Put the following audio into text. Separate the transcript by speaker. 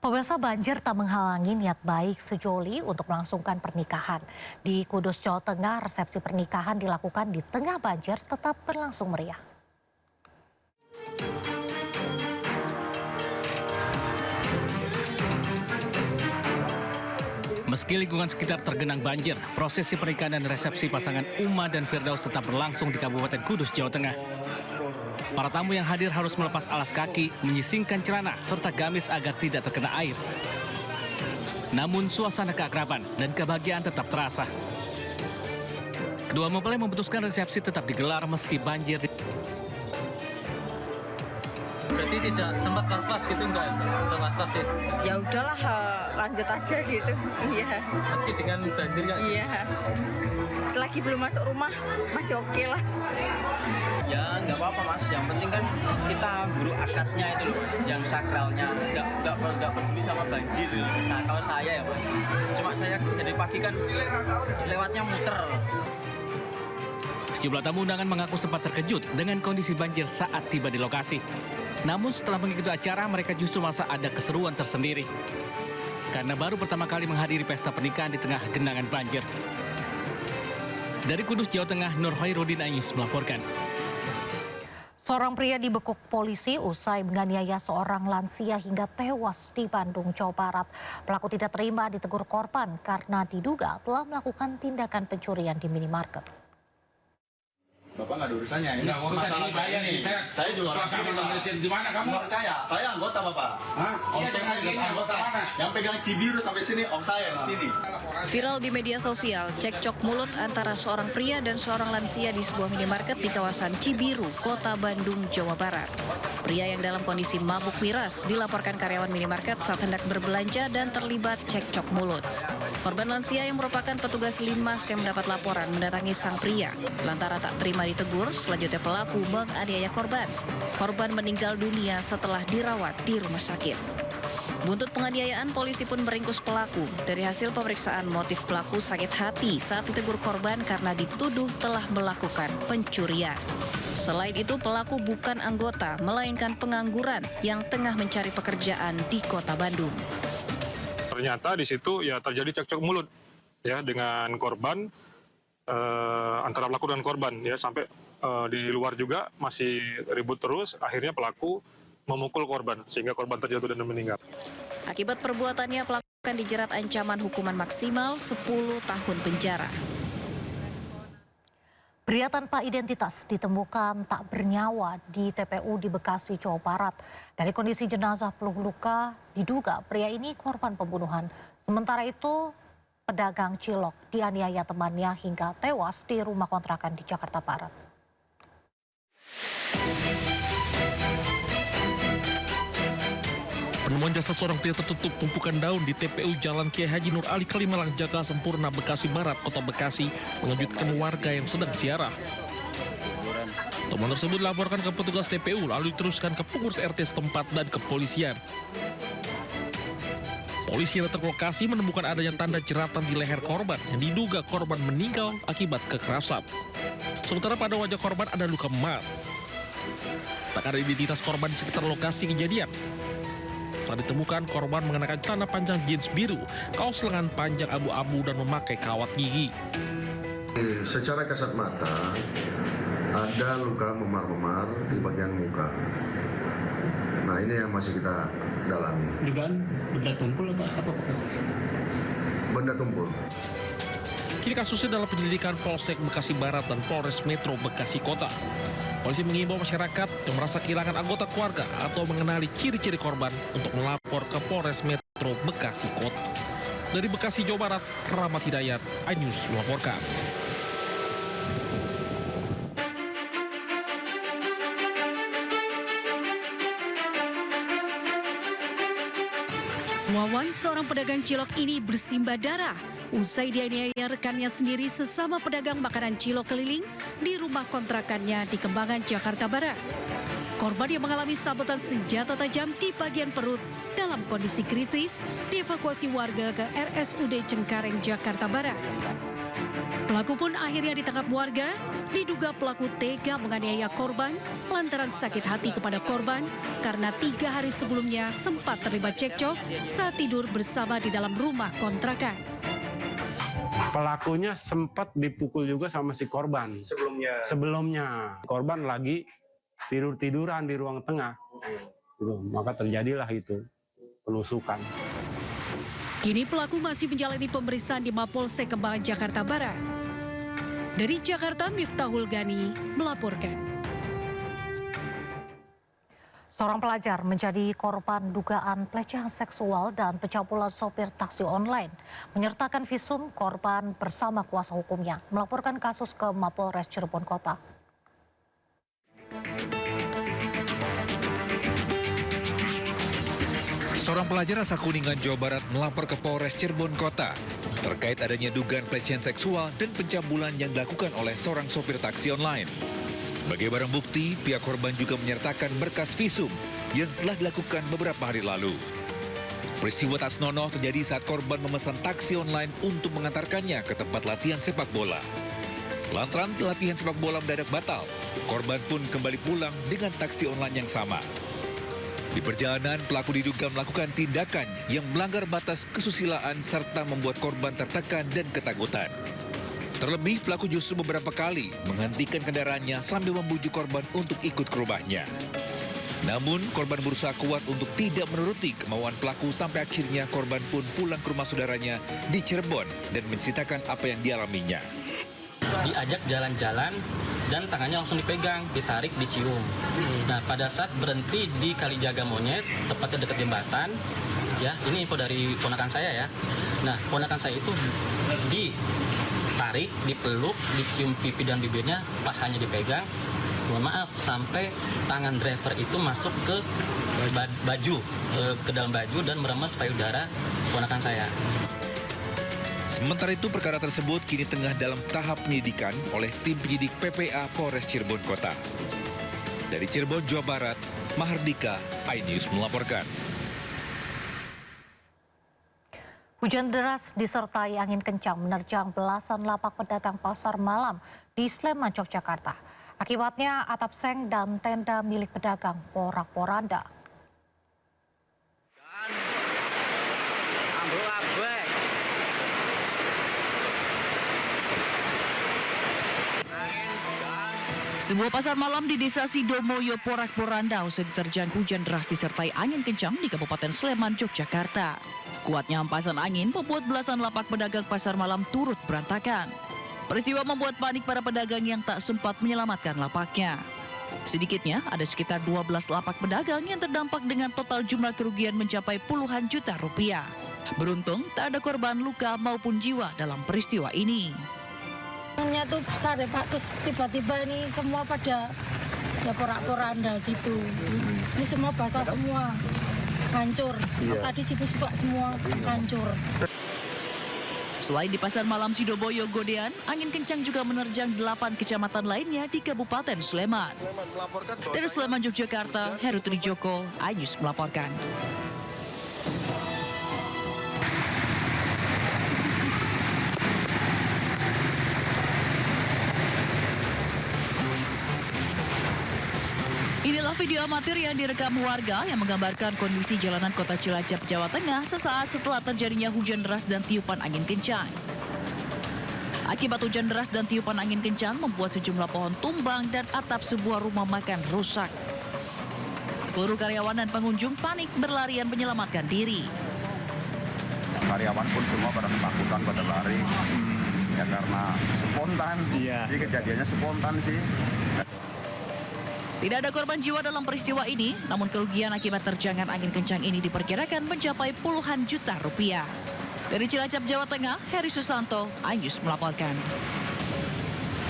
Speaker 1: Pemirsa, banjir tak menghalangi niat baik sejoli untuk melangsungkan pernikahan. Di Kudus, Jawa Tengah, resepsi pernikahan dilakukan di tengah banjir tetap berlangsung meriah.
Speaker 2: Meski lingkungan sekitar tergenang banjir, prosesi pernikahan dan resepsi pasangan Uma dan Firdaus tetap berlangsung di Kabupaten Kudus, Jawa Tengah. Para tamu yang hadir harus melepas alas kaki, menyisingkan celana, serta gamis agar tidak terkena air. Namun suasana keakraban dan kebahagiaan tetap terasa. Kedua mempelai memutuskan resepsi tetap digelar meski banjir.
Speaker 3: Berarti tidak sempat pas-pas gitu enggak? Atau pas-pas ya?
Speaker 4: Ya udahlah, lanjut aja gitu. Iya.
Speaker 3: Meski dengan banjir kan?
Speaker 4: Iya. Selagi belum masuk rumah masih oke lah.
Speaker 5: Ya nggak apa-apa mas, yang penting kan kita buru akadnya itu loh mas, yang sakralnya, nggak peduli sama banjir. Kalau saya ya mas, cuma saya dari pagi kan lewatnya muter.
Speaker 2: Sejumlah tamu undangan mengaku sempat terkejut dengan kondisi banjir saat tiba di lokasi. Namun setelah mengikuti acara, mereka justru merasa ada keseruan tersendiri. Karena baru pertama kali menghadiri pesta pernikahan di tengah genangan banjir. Dari Kudus, Jawa Tengah, Nur Hoirudin Ayus melaporkan.
Speaker 1: Seorang pria dibekuk polisi usai menganiaya seorang lansia hingga tewas di Bandung, Jawa Barat. Pelaku tidak terima ditegur korban karena diduga telah melakukan tindakan pencurian di minimarket.
Speaker 6: Bapak nggak ada urusannya. Ini
Speaker 7: nggak urusan
Speaker 6: masalah
Speaker 7: ini saya nih.
Speaker 6: Saya juga orang sini, Pak.
Speaker 7: Di mana kamu?
Speaker 6: Nggak percaya. Saya anggota, Bapak.
Speaker 7: Hah? Iya,
Speaker 6: Untuk saya
Speaker 7: ini
Speaker 6: anggota.
Speaker 7: mana?
Speaker 6: Yang pegang Cibiru sampai sini, om saya di sini.
Speaker 8: Viral di media sosial, cekcok mulut antara seorang pria dan seorang lansia di sebuah minimarket di kawasan Cibiru, Kota Bandung, Jawa Barat. Pria yang dalam kondisi mabuk miras dilaporkan karyawan minimarket saat hendak berbelanja dan terlibat cekcok mulut. Korban lansia yang merupakan petugas linmas yang mendapat laporan mendatangi sang pria. Lantaran tak terima ditegur, selanjutnya pelaku menganiaya korban. Korban meninggal dunia setelah dirawat di rumah sakit. Buntut penganiayaan, polisi pun meringkus pelaku. Dari hasil pemeriksaan, motif pelaku sakit hati saat ditegur korban karena dituduh telah melakukan pencurian. Selain itu, pelaku bukan anggota, melainkan pengangguran yang tengah mencari pekerjaan di Kota Bandung.
Speaker 9: Ternyata di situ ya terjadi cekcok mulut ya dengan korban, antara pelaku dan korban ya, sampai di luar juga masih ribut terus. Akhirnya pelaku memukul korban sehingga korban terjatuh dan meninggal.
Speaker 8: Akibat perbuatannya, pelaku akan dijerat ancaman hukuman maksimal 10 tahun penjara.
Speaker 1: Pria tanpa identitas ditemukan tak bernyawa di TPU di Bekasi, Jawa Barat. Dari kondisi jenazah penuh luka, diduga pria ini korban pembunuhan. Sementara itu, pedagang cilok dianiaya temannya hingga tewas di rumah kontrakan di Jakarta Barat.
Speaker 10: Penemuan jasad seorang pria tertutup tumpukan daun di TPU Jalan Kiai Haji Nur Ali Kalimalang, Jakarta Sempurna, Bekasi Barat, Kota Bekasi, mengejutkan warga yang sedang ziarah. Temuan tersebut dilaporkan ke petugas TPU, lalu diteruskan ke pengurus RT setempat dan kepolisian. Polisi yang datang ke lokasi menemukan adanya tanda jeratan di leher korban yang diduga korban meninggal akibat kekerasan. Sementara pada wajah korban ada luka memar. Tak ada identitas korban di sekitar lokasi kejadian. Saat ditemukan, korban mengenakan celana panjang jeans biru, kaos lengan panjang abu-abu dan memakai kawat gigi.
Speaker 11: Secara kasat mata, ada luka memar-memar di bagian muka. Nah, ini yang masih kita dalami.
Speaker 12: Dugaan benda tumpul apa?
Speaker 11: Benda tumpul.
Speaker 10: Kini kasusnya dalam penyelidikan Polsek Bekasi Barat dan Polres Metro Bekasi Kota. Polisi mengimbau masyarakat yang merasa kehilangan anggota keluarga atau mengenali ciri-ciri korban untuk melapor ke Polres Metro Bekasi Kota. Dari Bekasi, Jawa Barat, Rahmat Hidayat, iNews melaporkan.
Speaker 8: Wawan, seorang pedagang cilok ini bersimbah darah usai dianiaya rekannya sendiri sesama pedagang makanan cilok keliling di rumah kontrakannya di Kembangan, Jakarta Barat. Korban yang mengalami sabetan senjata tajam di bagian perut dalam kondisi kritis dievakuasi warga ke RSUD Cengkareng, Jakarta Barat. Pelaku pun akhirnya ditangkap warga, diduga pelaku tega menganiaya korban lantaran sakit hati kepada korban karena 3 hari sebelumnya sempat terlibat cekcok saat tidur bersama di dalam rumah kontrakan.
Speaker 7: Pelakunya sempat dipukul juga sama si korban. Sebelumnya korban lagi tiduran di ruang tengah. Maka terjadilah itu penusukan.
Speaker 8: Kini pelaku masih menjalani pemeriksaan di Mapolsek Kembangan, Jakarta Barat. Dari Jakarta, Miftahul Gani melaporkan.
Speaker 1: Seorang pelajar menjadi korban dugaan pelecehan seksual dan pencabulan sopir taksi online. Menyertakan visum korban bersama kuasa hukumnya. Melaporkan kasus ke Mapolres Cirebon Kota.
Speaker 13: Seorang pelajar asal Kuningan, Jawa Barat melapor ke Polres Cirebon Kota terkait adanya dugaan pelecehan seksual dan pencabulan yang dilakukan oleh seorang sopir taksi online. Sebagai barang bukti, pihak korban juga menyertakan berkas visum yang telah dilakukan beberapa hari lalu. Peristiwa tak senonoh terjadi saat korban memesan taksi online untuk mengantarkannya ke tempat latihan sepak bola. Lantaran latihan sepak bola mendadak batal, korban pun kembali pulang dengan taksi online yang sama. Di perjalanan, pelaku diduga melakukan tindakan yang melanggar batas kesusilaan serta membuat korban tertekan dan ketakutan. Terlebih, pelaku justru beberapa kali menghentikan kendaraannya sambil membujuk korban untuk ikut ke rumahnya. Namun, korban berusaha kuat untuk tidak menuruti kemauan pelaku sampai akhirnya korban pun pulang ke rumah saudaranya di Cirebon dan menceritakan apa yang dialaminya.
Speaker 3: Diajak jalan-jalan dan tangannya langsung dipegang, ditarik, dicium. Nah, pada saat berhenti di Kalijaga Monyet, tepatnya dekat jembatan, ya, ini info dari ponakan saya ya. Nah, ponakan saya itu ditarik, dipeluk, dicium pipi dan bibirnya, pahanya dipegang. Mohon maaf, sampai tangan driver itu masuk ke baju, ke dalam baju dan meremas payudara ponakan saya.
Speaker 13: Sementara itu, perkara tersebut kini tengah dalam tahap penyidikan oleh tim penyidik PPA Polres Cirebon Kota. Dari Cirebon, Jawa Barat, Mahardika, iNews melaporkan.
Speaker 1: Hujan deras disertai angin kencang menerjang belasan lapak pedagang pasar malam di Sleman, Yogyakarta. Akibatnya atap seng dan tenda milik pedagang porak-poranda.
Speaker 8: Sebuah pasar malam di Desa Sidomoyo porak-poranda usai diterjang hujan deras disertai angin kencang di Kabupaten Sleman, Yogyakarta. Kuatnya hempasan angin membuat belasan lapak pedagang pasar malam turut berantakan. Peristiwa membuat panik para pedagang yang tak sempat menyelamatkan lapaknya. Sedikitnya ada sekitar 12 lapak pedagang yang terdampak dengan total jumlah kerugian mencapai puluhan juta rupiah. Beruntung tak ada korban luka maupun jiwa dalam peristiwa ini.
Speaker 14: Anginnya tuh besar ya Pak, terus tiba-tiba ini semua pada ya porak-poranda gitu. Ini semua basah semua, hancur. Tadi situ juga semua hancur.
Speaker 8: Selain di pasar malam Sidoboyo Godean, angin kencang juga menerjang 8 kecamatan lainnya di Kabupaten Sleman. Dari Sleman, Yogyakarta, Heru Trijoko, iNews melaporkan. Inilah video amatir yang direkam warga yang menggambarkan kondisi jalanan kota Cilacap, Jawa Tengah sesaat setelah terjadinya hujan deras dan tiupan angin kencang. Akibat hujan deras dan tiupan angin kencang membuat sejumlah pohon tumbang dan atap sebuah rumah makan rusak. Seluruh karyawan dan pengunjung panik berlarian menyelamatkan diri.
Speaker 11: Karyawan pun semua pada ketakutan, pada lari. Ya karena spontan. Jadi kejadiannya spontan sih.
Speaker 8: Tidak ada korban jiwa dalam peristiwa ini, namun kerugian akibat terjangan angin kencang ini diperkirakan mencapai puluhan juta rupiah. Dari Cilacap, Jawa Tengah, Heri Susanto, iNews melaporkan.